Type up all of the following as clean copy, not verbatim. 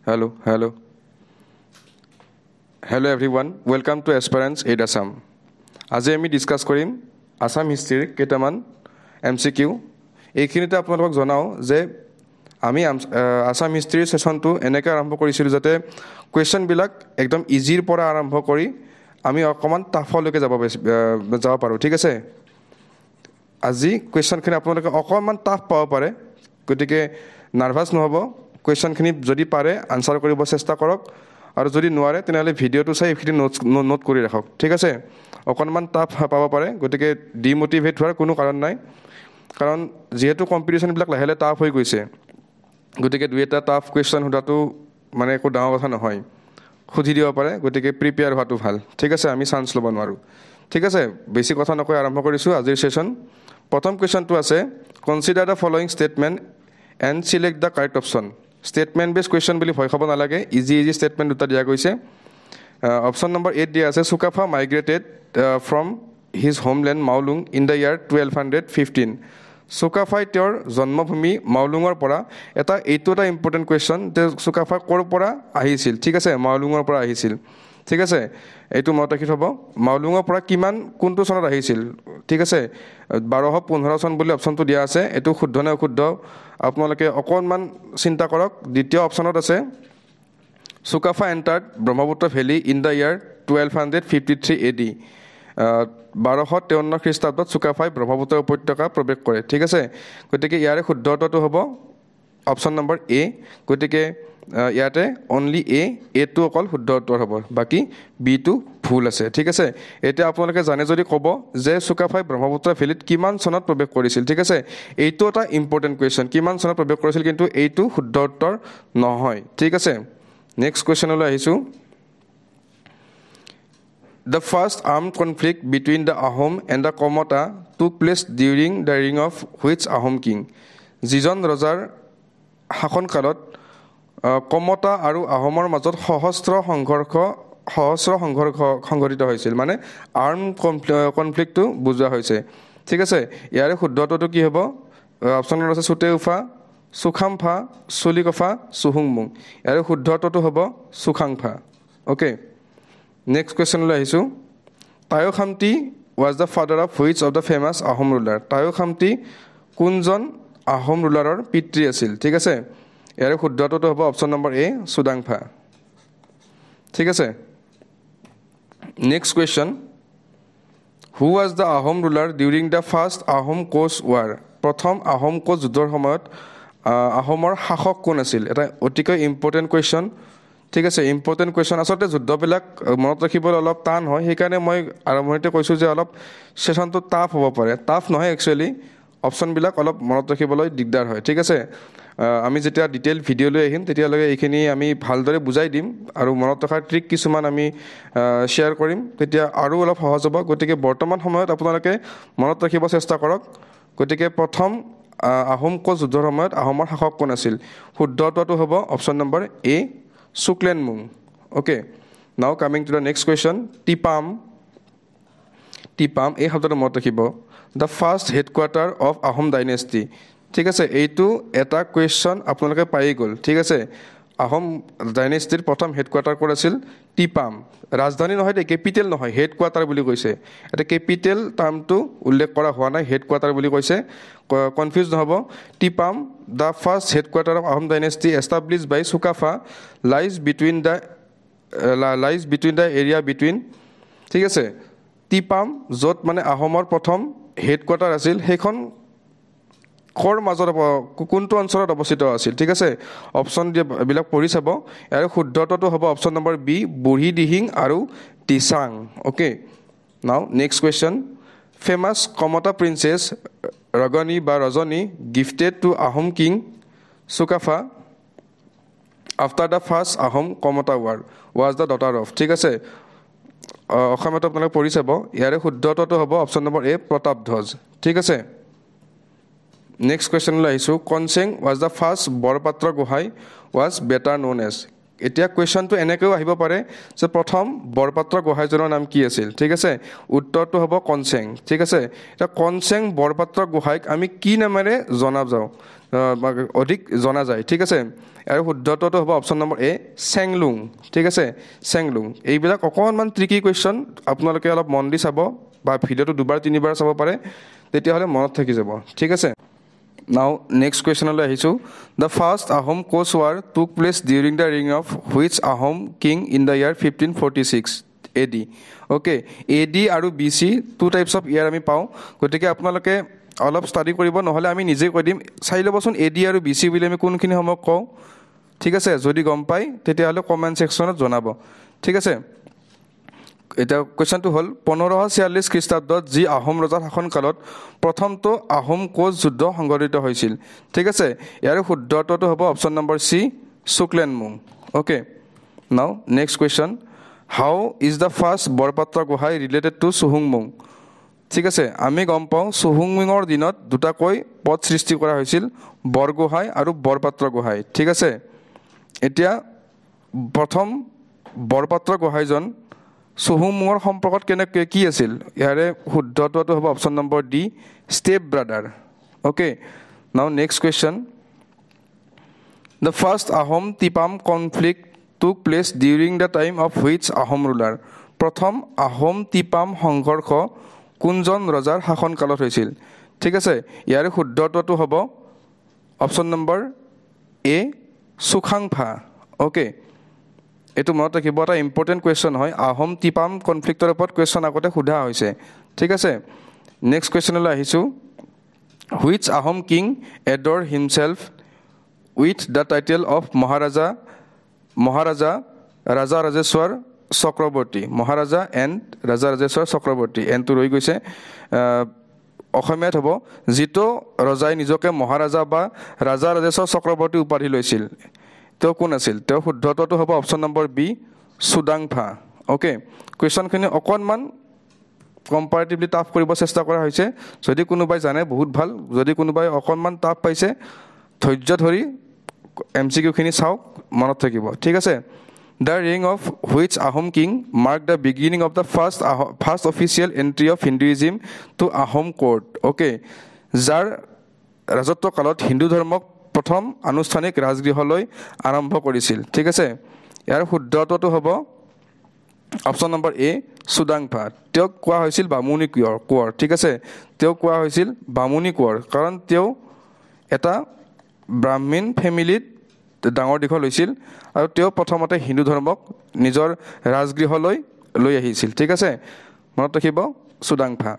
Hello everyone. Welcome to Aspirants Aid Assam. আজি আমি discuss কৰিম আসাম হিষ্ট্ৰীৰ কেইটামান MCQ। এইখিনিতে আপোনালোকক জনাও যে আমি আসাম হিষ্ট্ৰীৰ সেশনটো এনেকৈ আৰম্ভ কৰিছিলোঁ যাতে কুৱেশ্যনবিলাক একদম ইজিৰ পৰা আৰম্ভ কৰি আমি অকমান টাফলৈকে যাব পাৰোঁ, ঠিক আছে। আজি কুৱেশ্যনখিনি আপোনালোকে অকমান টাফ পাব পাৰে, গতিকে নাৰ্ভাছ নহ'ব। কুৱেশ্যনখিনি যদি পাৰে আনসাৰ কৰিব চেষ্টা কৰক, আৰু যদি নোৱাৰে তেনেহ'লে ভিডিঅ'টো চাই এইখিনি নোট কৰি ৰাখক, ঠিক আছে। অকণমান টাফ পাব পাৰে, গতিকে ডিমোটিভেট হোৱাৰ কোনো কাৰণ নাই, কাৰণ যিহেতু কম্পিটিশ্যনবিলাক লাহে লাহে টাফ হৈ গৈছে, গতিকে দুই এটা টাফ কুৱেশ্যন সোধাটো মানে একো ডাঙৰ কথা নহয়, সুধি দিব পাৰে। গতিকে প্ৰিপেয়াৰ হোৱাটো ভাল, ঠিক আছে। আমি চান্স ল'ব নোৱাৰোঁ, ঠিক আছে। বেছি কথা নকৈ আৰম্ভ কৰিছোঁ আজিৰ ছেশ্যন। প্ৰথম কুৱেশ্যনটো আছে, consider the following statement and select the correct option. Statement বেছ কুৱেশ্যন বুলি ভয় খাব নালাগে, ইজি ষ্টেটমেণ্ট দুটা দিয়া গৈছে। অপশ্যন নম্বৰ 8 দিয়া আছে, Sukaphaa migrated from his homeland Maulung in the year 1215। চুকাফাই তেওঁৰ জন্মভূমি মাউলুঙৰ পৰা এইটো এটা ইম্পৰ্টেণ্ট কুৱেশ্যন যে চুকাফা ক'ৰ পৰা আহিছিল, ঠিক আছে। মাউলুঙৰ পৰা আহিছিল, ঠিক আছে। এইটো মনত ৰাখি থ'ব, মাউলুঙৰ পৰা কোনটো চনত আহিছিল, ঠিক আছে। 1215 চন বুলি অপশ্যনটো দিয়া আছে। এইটো শুদ্ধ নে অশুদ্ধ আপোনালোকে অকণমান চিন্তা কৰক। দ্বিতীয় অপশ্যনত আছে, Sukapha entered Brahmaputra valley in the year 1253 AD। 1253 খ্ৰীষ্টাব্দত চুকাফাই ব্ৰহ্মপুত্ৰ উপত্যকা প্ৰৱেশ কৰে, ঠিক আছে। গতিকে ইয়াৰে শুদ্ধ উত্তৰটো হ'ব অপশ্যন নম্বৰ A। গতিকে ইয়াতে অনলি এটো অকল শুদ্ধ উত্তৰ হ'ব, বাকী বিটো ভুল আছে, ঠিক আছে। এতিয়া আপোনালোকে জানে যদি ক'ব যে চুকাফাই ব্ৰহ্মপুত্ৰ ভেলীত কিমান চনত প্ৰৱেশ কৰিছিল, ঠিক আছে। এইটো এটা ইম্পৰ্টেণ্ট কুৱেশ্যন, কিমান চনত প্ৰৱেশ কৰিছিল, কিন্তু এইটো শুদ্ধ উত্তৰ নহয়, ঠিক আছে। নেক্সট কুৱেশ্যনলৈ আহিছোঁ। The first armed conflict between the Ahom and the Komata took place during the reign of which Ahom king? যিজন ৰজাৰ শাসনকালত কমতা আৰু আহোমৰ মাজত সহস্ৰ সংঘৰ্ষ সংঘটিত হৈছিল, মানে আৰ্ম কনফ্লিক্টটো বুজোৱা হৈছে, ঠিক আছে। ইয়াৰে শুদ্ধটো কি হ'ব? অপশ্যনত আছে চুটেউফা, চুখামফা, চুলিকফা, চুহুংমুং। ইয়াৰে শুদ্ধটো হ'ব চুখাংফা, অ'কে। নেক্সট কুৱেশ্যনলৈ আহিছোঁ। Tyao Khamti was the father of which of the famous Ahom ruler? Tyao Khamti কোনজন আহোম ৰুলাৰৰ পিতৃ আছিল, ঠিক আছে। ইয়াৰে শুদ্ধটো হ'ব অপশ্যন নম্বৰ A, চুদাংফা, ঠিক আছে। Next question, who was the Ahom ruler during the first Ahom Koch war? প্ৰথম আহোম কোচ যুদ্ধৰ সময়ত আহোমৰ শাসক কোন আছিল? এটা অতিকৈ ইম্পৰ্টেণ্ট কুৱেশ্যন, ঠিক আছে। Important question. আচলতে যুদ্ধবিলাক মনত ৰাখিবলৈ অলপ টান হয়, সেইকাৰণে মই আৰম্ভণিতে কৈছোঁ যে অলপ ছেশ্যনটো টাফ হ'ব পাৰে। টাফ নহয় একচুৱেলি, অপশ্যনবিলাক অলপ মনত ৰাখিবলৈ দিগদাৰ হয়, ঠিক আছে। আমি যেতিয়া ডিটেইল ভিডিঅ' লৈ আহিম তেতিয়ালৈকে এইখিনি আমি ভালদৰে বুজাই দিম, আৰু মনত ৰখাৰ ট্ৰিক কিছুমান আমি শ্বেয়াৰ কৰিম, তেতিয়া আৰু অলপ সহজ হ'ব। গতিকে বৰ্তমান সময়ত আপোনালোকে মনত ৰাখিব চেষ্টা কৰক। গতিকে প্ৰথম আহোম কোচ যুদ্ধৰ সময়ত আহোমৰ শাসক কোন আছিল? শুদ্ধটো হ'ব option number A, Suklenmung, okay. Now coming to the next question, Tipam এই শব্দটো মনত ৰাখিব, the first headquarter of Ahom dynasty, ঠিক আছে। এইটো এটা কুৱেশ্যন আপোনালোকে পায়েই গ'ল, ঠিক আছে। আহোম ডাইনেষ্টিৰ প্ৰথম হেডকোৱাৰ্টাৰ ক'ত আছিল? টিপাম। ৰাজধানী নহয় দেই, কেপিটেল নহয়, হেডকোৱাৰ্টাৰ বুলি কৈছে। এতিয়া কেপিটেল টাৰ্মটো উল্লেখ কৰা হোৱা নাই, হেডকোৱাৰ্টাৰ বুলি কৈছে, কনফিউজ নহ'ব। Tipam, the first headquarter of Ahom dynasty establish by Sukapha, lies between the area between, ঠিক আছে। টিপাম য'ত মানে আহোমৰ প্ৰথম হেডকোৱাৰ্টাৰ আছিল, সেইখন ক'ৰ মাজত কোনটো অঞ্চলত অৱস্থিত আছিল, ঠিক আছে। অপশ্যন বিলাক পঢ়ি চাব। ইয়াৰ শুদ্ধটো হ'ব option number B, Burhi Dihing আৰু Disang, okay. Now next question, famous Kamata princess Rajani gifted to Ahom king Sukapha after the first Ahom Kamata war was the daughter of, ঠিক আছে। অসমীয়াটো আপোনালোকে পঢ়ি চাব। ইয়াৰে শুদ্ধটো হ'ব অপশ্যন নম্বৰ A, প্ৰতাপধ্বজ, ঠিক আছে। নেক্সট কুৱেশ্যনলৈ আহিছোঁ, Konseng was the first Borpatra Gohain was better known as? এতিয়া কুৱেশ্যনটো এনেকৈও আহিব পাৰে যে প্ৰথম বৰপাত্ৰ গোহাঁইজনৰ নাম কি আছিল ঠিক আছে উত্তৰটো হ'ব কনচেং ঠিক আছে এতিয়া কনচেং বৰপাত্ৰ গোহাঁইক আমি কি নামেৰে জনা যাওঁ অধিক জনা যায় ঠিক আছে আৰু শুদ্ধটোতো হ'ব অপশ্যন নম্বৰ এ চেংলুং ঠিক আছে চেংলুং এইবিলাক অকণমান ট্ৰিকি কুৱেশ্যন আপোনালোকে অলপ মন দি চাব বা ভিডিঅ'টো দুবাৰ তিনিবাৰ চাব পাৰে তেতিয়াহ'লে মনত থাকি যাব ঠিক আছে Now, next question I hisu. The first Ahom Coast War took place during the reign of which Ahom king in the year 1546 AD? Okay, AD আৰু BC two types of year আমি পাওঁ গতিকে আপোনালোকে অলপ ষ্টাডি কৰিব নহ'লে আমি নিজে কৈ দিম চাই ল'বচোন AD আৰু BC বুলি আমি কোনখিনি সময় কওঁ ঠিক আছে যদি গম পাই তেতিয়াহ'লে কমেণ্ট ছেকশ্যনত জনাব ঠিক আছে এটা কুৱেশ্যনটো হ'ল 1546 খ্ৰীষ্টাব্দত যি আহোম ৰজাৰ শাসনকালত প্ৰথমটো আহোম কোচ যুদ্ধ সংঘটিত হৈছিল ঠিক আছে ইয়াৰ শুদ্ধটোতো হ'ব option number C Suklenmung okay now next question how is the first Borpatra Gohain related to চুহুংমুং ঠিক আছে আমি গম পাওঁ চুহুংমুঙৰ দিনত দুটাকৈ পদ সৃষ্টি কৰা হৈছিল বৰগোহাঁই আৰু বৰপাত্ৰ গোহাঁই ঠিক আছে এতিয়া প্ৰথম বৰপাত্ৰ গোহাঁইজন চুহুংমুঙৰ সম্পৰ্কত কেনেকৈ কি আছিল ইয়াৰে শুদ্ধটোতো হ'ব option number D step brother okay now next question the first Ahom Tipam conflict took place during the time of which Ahom ruler প্ৰথম আহোম টিপাম সংঘৰ্ষ কোনজন ৰজাৰ শাসনকালত হৈছিল ঠিক আছে ইয়াৰে শুদ্ধটোতো হ'ব অপশ্যন নম্বৰ এ চুখাংফা অ'কে এইটো মনত ৰাখিব এটা ইম্পৰ্টেণ্ট কুৱেশ্যন হয় আহোম টিপাম কনফ্লিক্টৰ ওপৰত কুৱেশ্যন আগতে সোধা হৈছে ঠিক আছে নেক্সট কুৱেশ্যনলৈ আহিছোঁ which Ahom king adorned himself with the title of Maharaja Rajeshwar Chakravarti Maharaja and Rajeshwar Chakravarti এণ্ডটো ৰৈ গৈছে অসমীয়াত হ'ব যিটো ৰজাই নিজকে মহাৰাজা বা ৰাজেশ্বৰ চক্ৰৱৰ্তী উপাধি লৈছিল তেওঁ কোন আছিল তেওঁ শুদ্ধটোতো হ'ব option number B Sudangphaa okay কুৱেশ্যনখিনি অকণমান কম্পাৰেটিভলি টাফ কৰিব চেষ্টা কৰা হৈছে যদি কোনোবাই জানে বহুত ভাল যদি কোনোবাই অকণমান টাফ পাইছে ধৈৰ্য ধৰি MCQখিনি চাওক মনত থাকিব ঠিক আছে the reign of which Ahom king mark the beginning of the first official entry of Hinduism to Ahom court okay যাৰ ৰাজত্ব কালত হিন্দু ধৰ্মক প্ৰথম আনুষ্ঠানিক ৰাজগৃহলৈ আৰম্ভ কৰিছিল ঠিক আছে ইয়াৰ শুদ্ধটোতো হ'ব অপশ্যন নম্বৰ এ চুডাংফা তেওঁক কোৱা হৈছিল বামুণী কোঁৱৰ ঠিক আছে তেওঁক কোৱা হৈছিল বামুণী কোঁৱৰ কাৰণ তেওঁ এটা ব্ৰাহ্মণ ফেমিলিত ডাঙৰ দীঘল হৈছিল আৰু তেওঁ প্ৰথমতে হিন্দু ধৰ্মক নিজৰ ৰাজগৃহলৈ লৈ আহিছিল ঠিক আছে মনত ৰাখিব চুডাংফা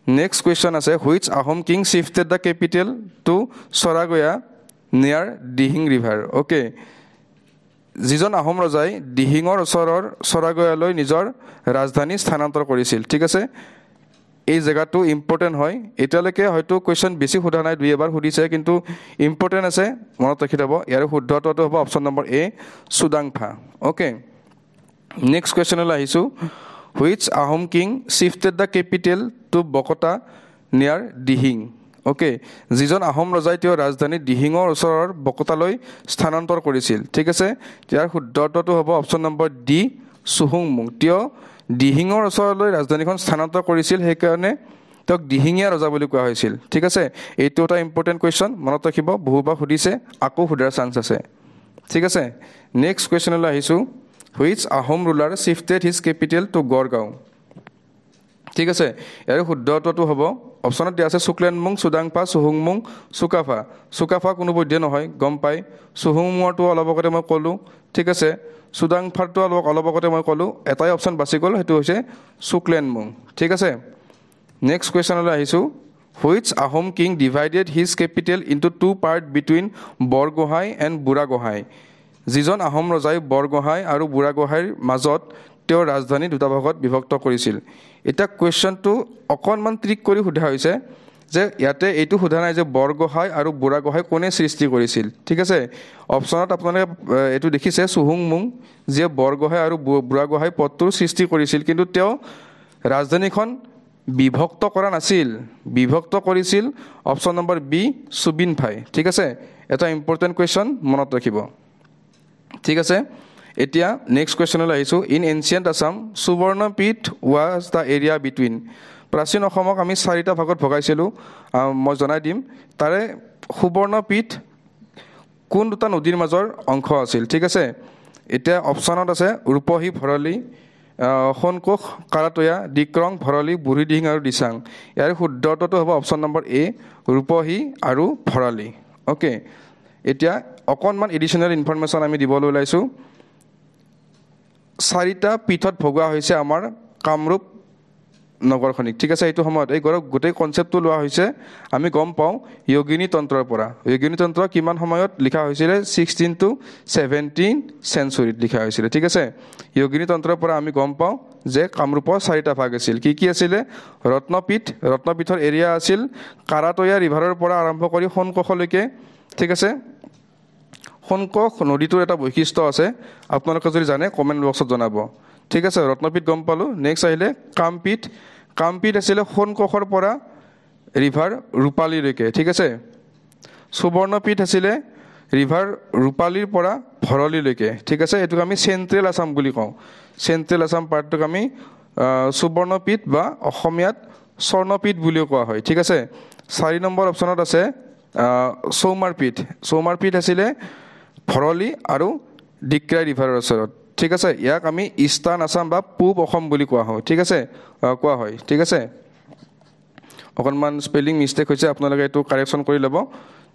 নেক্সট কুৱেশ্যন আছে which Ahom king shifted the capital to Charagua near Dihing river okay যিজন আহোম ৰজাই দিহিঙৰ ওচৰৰ চৰাগয়ালৈ নিজৰ ৰাজধানী স্থানান্তৰ কৰিছিল ঠিক আছে এই জেগাটো ইম্পৰ্টেণ্ট হয় এতিয়ালৈকে হয়তো কুৱেশ্যন বেছি সোধা নাই দুই এবাৰ সুধিছে কিন্তু ইম্পৰ্টেণ্ট আছে মনত ৰাখি থ'ব ইয়াৰ শুদ্ধটোতো হ'ব option number A Sudangphaa okay next কুৱেশ্যনলৈ আহিছোঁ which Ahom king shifted the capital to Bakata near Dihing okay যিজন আহোম ৰজাই তেওঁ ৰাজধানী দিহিঙৰ ওচৰৰ বকতালৈ স্থানান্তৰ কৰিছিল ঠিক আছে ইয়াৰ শুদ্ধটোতো হ'ব অপশ্যন নম্বৰ ডি চুহুংমুং তেওঁ দিহিঙৰ ওচৰলৈ ৰাজধানীখন স্থানান্তৰ কৰিছিল সেইকাৰণে তেওঁক দিহিঙীয়া ৰজা বুলি কোৱা হৈছিল ঠিক আছে এইটো এটা ইম্পৰ্টেণ্ট কুৱেশ্যন মনত ৰাখিব বহুবাৰ সুধিছে আকৌ সোধাৰ চান্স আছে ঠিক আছে নেক্সট কুৱেশ্যনলৈ আহিছোঁ which Ahom ruler shifted his capital to Garhgaon ঠিক আছে ইয়াৰ শুদ্ধটোতো হ'ব অপশ্যনত দিয়া আছে শুক্লেনমুং চুডাংফা চুহুংমুং চুকাফা কোনো বৈধ নহয় গম পাই চুহুংমুঙৰটো অলপ আগতে মই ক'লোঁ ঠিক আছে চুডাংফাৰটো অলপ আগতে মই ক'লোঁ এটাই অপশ্যন বাচি গ'ল সেইটো হৈছে শুক্লেনমুং ঠিক আছে নেক্সট কুৱেশ্যনলৈ আহিছোঁ which Ahom king divided his capital into two part between Borgohain and Buragohain যিজন আহোম ৰজাই বৰগোহাঁই আৰু বুঢ়াগোহাঁইৰ মাজত তেওঁৰ ৰাজধানী দুটা ভাগত বিভক্ত কৰিছিল এতিয়া কুৱেশ্যনটো অকণমান ট্ৰিক কৰি সোধা হৈছে যে ইয়াতে এইটো সোধা নাই যে বৰগোহাঁই আৰু বুঢ়াগোহাঁই কোনে সৃষ্টি কৰিছিল ঠিক আছে অপশ্যনত আপোনালোকে এইটো দেখিছে চুহুংমুং যিয়ে বৰগোহাঁই আৰু বুঢ়াগোহাঁই পদটোৰ সৃষ্টি কৰিছিল কিন্তু তেওঁ ৰাজধানীখন বিভক্ত কৰা নাছিল বিভক্ত কৰিছিল অপশ্যন নম্বৰ বি চুবিনফাই ঠিক আছে এটা ইম্পৰ্টেণ্ট কুৱেশ্যন মনত ৰাখিব ঠিক আছে এতিয়া নেক্সট কুৱেশ্যনলৈ আহিছোঁ in ancient Assam Subarnapith was the area between প্ৰাচীন অসমক আমি 4টা ভাগত ভগাইছিলোঁ মই জনাই দিম তাৰে সুবৰ্ণপীঠ কোন দুটা নদীৰ মাজৰ অংশ আছিল ঠিক আছে এতিয়া অপশ্যনত আছে ৰূপহী ভৰলী সোণকোষ কাৰাটৈয়া ডিক্ৰং ভৰলী বুঢ়ীদিহিং আৰু দিচাং ইয়াৰ শুদ্ধটো হ'ব অপশ্যন নম্বৰ এ ৰূপহী আৰু ভৰালী অ'কে এতিয়া অকণমান এডিশ্যনেল ইনফৰমেশ্যন আমি দিবলৈ ওলাইছোঁ 4টা পীঠত ভগোৱা হৈছে আমাৰ কামৰূপ নগৰখনিক ঠিক আছে এইটো সময়ত এই গোটেই কনচেপ্টটো লোৱা হৈছে আমি গম পাওঁ যোগিনী তন্ত্ৰৰ পৰা যোগিনী তন্ত্ৰ কিমান সময়ত লিখা হৈছিলে 16 to 17 চেঞ্চুৰীত লিখা হৈছিলে ঠিক আছে যোগিনী তন্ত্ৰৰ পৰা আমি গম পাওঁ যে কামৰূপৰ 4টা ভাগ আছিল কি আছিলে ৰত্নপীঠৰ এৰিয়া আছিল কাৰাটৈয়া ৰিভাৰৰ পৰা আৰম্ভ কৰি সোণকোষলৈকে ঠিক আছে সোণকোষ নদীটোৰ এটা বৈশিষ্ট্য আছে আপোনালোকে যদি জানে কমেণ্ট বক্সত জনাব ঠিক আছে ৰত্নপীঠ গম পালোঁ নেক্সট আহিলে কামপীঠ আছিলে সোণকোষৰ পৰা ৰিভাৰ ৰূপালীলৈকে ঠিক আছে সুবৰ্ণপীঠ আছিলে ৰিভাৰ ৰূপালীৰ পৰা ভৰলীলৈকে ঠিক আছে এইটোক আমি চেণ্ট্ৰেল আছাম বুলি কওঁ চেণ্ট্ৰেল আছাম পাৰ্টটোক আমি সুবৰ্ণপীঠ বা অসমীয়াত স্বৰ্ণপীঠ বুলিও কোৱা হয় ঠিক আছে 4 নম্বৰ অপশ্যনত আছে চৌমাৰপীঠ আছিলে ভৰলী আৰু ডিক্ৰাই ৰিভাৰৰ ওচৰত ঠিক আছে ইয়াক আমি ইষ্টাৰ্ণ আছাম বা পূব অসম বুলি কোৱা হয় ঠিক আছে অকণমান স্পেলিং মিষ্টেক হৈছে আপোনালোকে এইটো কাৰেকশ্যন কৰি ল'ব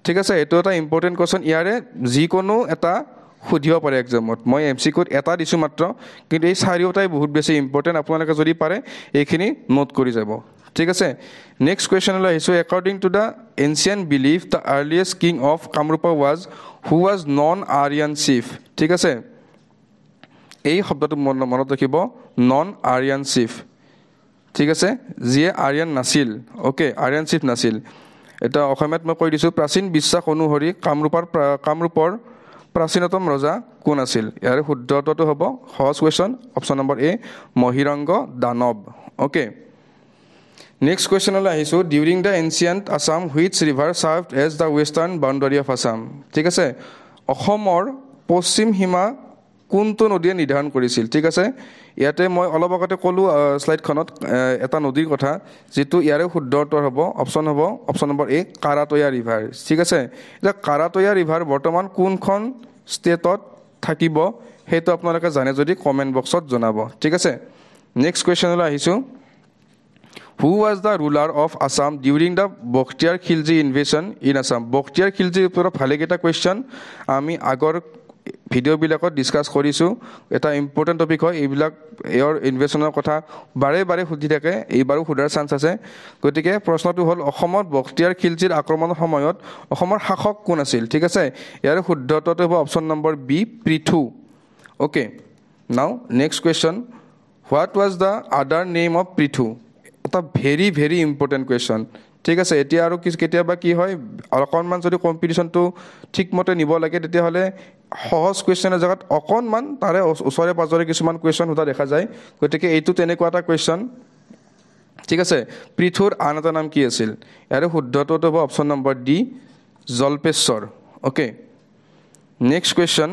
ঠিক আছে এইটো এটা ইম্পৰ্টেণ্ট কুৱেশ্যন ইয়াৰে যিকোনো এটা সুধিব পাৰে এক্সামত মই MCQত এটা দিছোঁ মাত্ৰ কিন্তু এই 4টাই বহুত বেছি ইম্পৰ্টেণ্ট আপোনালোকে যদি পাৰে এইখিনি নোট কৰি যাব ঠিক আছে নেক্সট কুৱেশ্যনলৈ আহিছোঁ according to the ancient belief the earliest king of Kamrupa who was known Aryan chief ঠিক আছে এই শব্দটো মনত ৰাখিব নন আৰিয়ান চিফ ঠিক আছে যিয়ে আৰিয়ান নাছিল অ'কে আৰিয়ান চিফ নাছিল এটা অসমীয়াত মই কৈ দিছোঁ প্ৰাচীন বিশ্বাস অনুসৰি কামৰূপৰ প্ৰাচীনতম ৰজা কোন আছিল ইয়াৰ শুদ্ধটো হ'ব সহজ question option number A Mahiranga Danava okay next কুৱেশ্যনলৈ আহিছোঁ during the ancient Assam which river served as the western boundary of Assam ঠিক আছে অসমৰ পশ্চিম সীমা কোনটো নদীয়ে নিৰ্ধাৰণ কৰিছিল ঠিক আছে ইয়াতে মই অলপ আগতে ক'লোঁ শ্লাইডখনত এটা নদীৰ কথা যিটো ইয়াৰে শুদ্ধ উত্তৰ হ'ব অপশ্যন নম্বৰ এ কাৰাটৈয়া ৰিভাৰ ঠিক আছে এতিয়া কাৰাটৈয়া ৰিভাৰ বৰ্তমান কোনখন ষ্টেটত থাকিব সেইটো আপোনালোকে জানে যদি কমেণ্ট বক্সত জনাব ঠিক আছে নেক্সট কুৱেশ্যনলৈ আহিছোঁ who was the ruler of Assam during the Bakhtiyar Khilji invasion in Assam বখতিয়াৰ খিলজীৰ ওপৰত ভালেকেইটা কুৱেশ্যন আমি আগৰ ভিডিঅ'বিলাকত ডিছকাছ কৰিছোঁ এটা ইম্পৰ্টেণ্ট টপিক হয় এইবিলাক এওঁৰ ইনভেশ্যনৰ কথা বাৰে সুধি থাকে এইবাৰো সোধাৰ চান্স আছে গতিকে প্ৰশ্নটো হ'ল অসমত বখতিয়াৰ খিলজীৰ আক্ৰমণৰ সময়ত অসমৰ শাসক কোন আছিল ঠিক আছে ইয়াৰ শুদ্ধটো হ'ব option number B Prithu okay now next question what was the other name of Prithu এটা ভেৰি ইম্পৰ্টেণ্ট কুৱেশ্যন ঠিক আছে এতিয়া আৰু কেতিয়াবা কি হয় অকণমান যদি কম্পিটিশ্যনটো ঠিকমতে নিব লাগে তেতিয়াহ'লে সহজ কুৱেশ্যনৰ জেগাত অকণমান তাৰে ওচৰে পাজৰে কিছুমান কুৱেশ্যন সোধা দেখা যায় গতিকে এইটো তেনেকুৱা এটা কুৱেশ্যন ঠিক আছে পৃথুৰ আন এটা নাম কি আছিল ইয়াৰে শুদ্ধটো হ'ব option number D Jalpeswar okay next question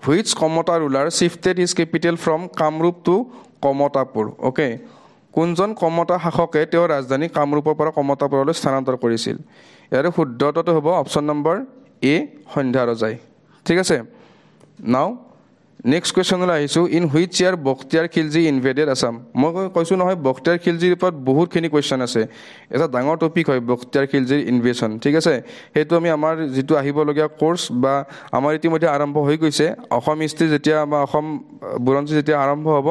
which Kamata ruler shifted his capital from Kamrup to Kamatapur okay কোনজন কমতা শাসকে তেওঁৰ ৰাজধানী কামৰূপৰ পৰা কমতাপুৰলৈ স্থানান্তৰ কৰিছিল ইয়াৰে শুদ্ধটো হ'ব অপশ্যন নম্বৰ এ সন্ধ্যা ৰজাই ঠিক আছে নাও নেক্সট কুৱেশ্যনলৈ আহিছোঁ in which year Bakhtiyar Khilji invaded Assam মই কৈছোঁ নহয় বখতিয়াৰ খিলজীৰ ওপৰত বহুতখিনি কুৱেশ্যন আছে এটা ডাঙৰ টপিক হয় বখতিয়াৰ খিলজীৰ ইনভেশ্যন ঠিক আছে সেইটো আমি আমাৰ যিটো আহিবলগীয়া কোৰ্চ বা আমাৰ ইতিমধ্যে আৰম্ভ হৈ গৈছে অসম হিষ্ট্ৰী যেতিয়া বা অসম বুৰঞ্জী যেতিয়া আৰম্ভ হ'ব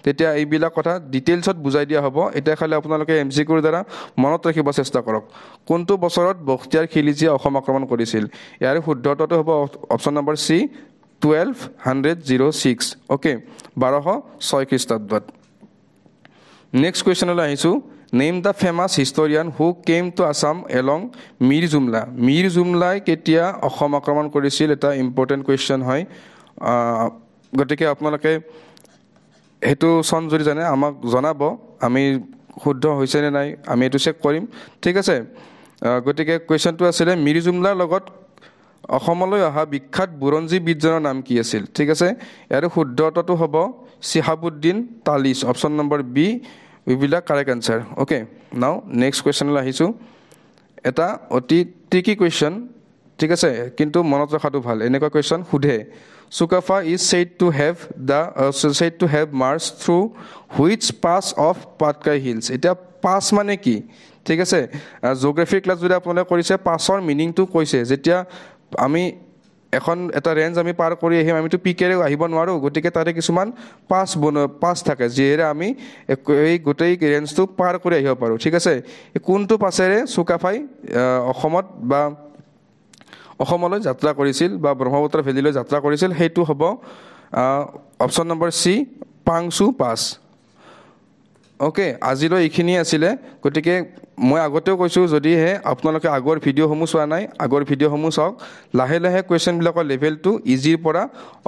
তেতিয়া এইবিলাক কথা ডিটেইলছত বুজাই দিয়া হ'ব এতিয়া খালি আপোনালোকে MCQৰ দ্বাৰা মনত ৰাখিব চেষ্টা কৰক কোনটো বছৰত বখতিয়াৰ খিলজীয়ে অসম আক্ৰমণ কৰিছিল ইয়াৰ শুদ্ধটো হ'ব অপশ্যন নম্বৰ চি 1206 অ'কে 1206 খ্ৰীষ্টাব্দত নেক্সট কুৱেশ্যনলৈ আহিছোঁ name the famous historian who came to Assam along Mir জুমলাই কেতিয়া অসম আক্ৰমণ কৰিছিল এটা ইম্পৰ্টেণ্ট কুৱেশ্যন হয় গতিকে আপোনালোকে সেইটো চন যদি জানে আমাক জনাব আমি শুদ্ধ হৈছে নে নাই আমি এইটো চেক কৰিম ঠিক আছে গতিকে কুৱেশ্যনটো আছিলে মীৰ জুমলাৰ লগত অসমলৈ অহা বিখ্যাত বুৰঞ্জীবিদজনৰ নাম কি আছিল ঠিক আছে ইয়াৰ শুদ্ধ উত্তৰটো হ'ব Shihabuddin Talish option number B উইবিলাক correct answer okay now next কুৱেশ্যনলৈ আহিছোঁ এটা অতি ট্ৰিকি কুৱেশ্যন ঠিক আছে কিন্তু মনত ৰখাটো ভাল এনেকুৱা কুৱেশ্যন সোধে Sukapha is said to have marched through which pass of Patkai hills এতিয়া পাছ মানে কি ঠিক আছে জিঅ'গ্ৰাফি ক্লাছ যদি আপোনালোকে কৰিছে পাছৰ মিনিংটো কৈছে যেতিয়া আমি এটা ৰেঞ্জ আমি পাৰ কৰি আহিম আমিতো পিকেৰে আহিব নোৱাৰোঁ গতিকে তাতে কিছুমান পাছ থাকে যিহেৰে আমি এই গোটেই ৰেঞ্জটো পাৰ কৰি আহিব পাৰোঁ ঠিক আছে কোনটো পাছেৰে চুকাফাই অসমত বা অসমলৈ যাত্ৰা কৰিছিল বা ব্ৰহ্মপুত্ৰ ভেলীলৈ যাত্ৰা কৰিছিল সেইটো হ'ব অপশ্যন নম্বৰ চি পাংচু পাছ ওকে আজিলৈ এইখিনিয়ে আছিলে গতিকে মই আগতেও কৈছোঁ যদিহে আপোনালোকে আগৰ ভিডিঅ'সমূহ চোৱা নাই আগৰ ভিডিঅ'সমূহ চাওক লাহে লাহে কুৱেশ্যনবিলাকৰ লেভেলটো ইজিৰ পৰা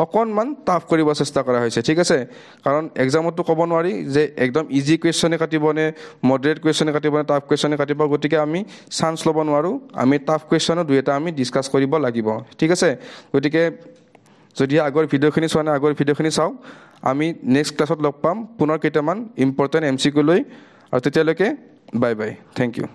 অকণমান টাফ কৰিব চেষ্টা কৰা হৈছে ঠিক আছে কাৰণ এক্সামতো ক'ব নোৱাৰি যে একদম ইজি কুৱেশ্যনে কাটিবনে মডাৰেট কুৱেশ্যনে কাটিবনে টাফ কুৱেশ্যনে কাটিব গতিকে আমি চান্স ল'ব নোৱাৰোঁ আমি টাফ কুৱেশ্যনো দুই এটা আমি ডিছকাছ কৰিব লাগিব ঠিক আছে গতিকে যদি আগৰ ভিডিঅ'খিনি চোৱা নাই আগৰ ভিডিঅ'খিনি চাওক আমি নেক্সট ক্লাছত লগ পাম পুনৰ কেইটামান ইম্পৰ্টেণ্ট MCQ লৈ আৰু তেতিয়ালৈকে বাই বাই থেংক ইউ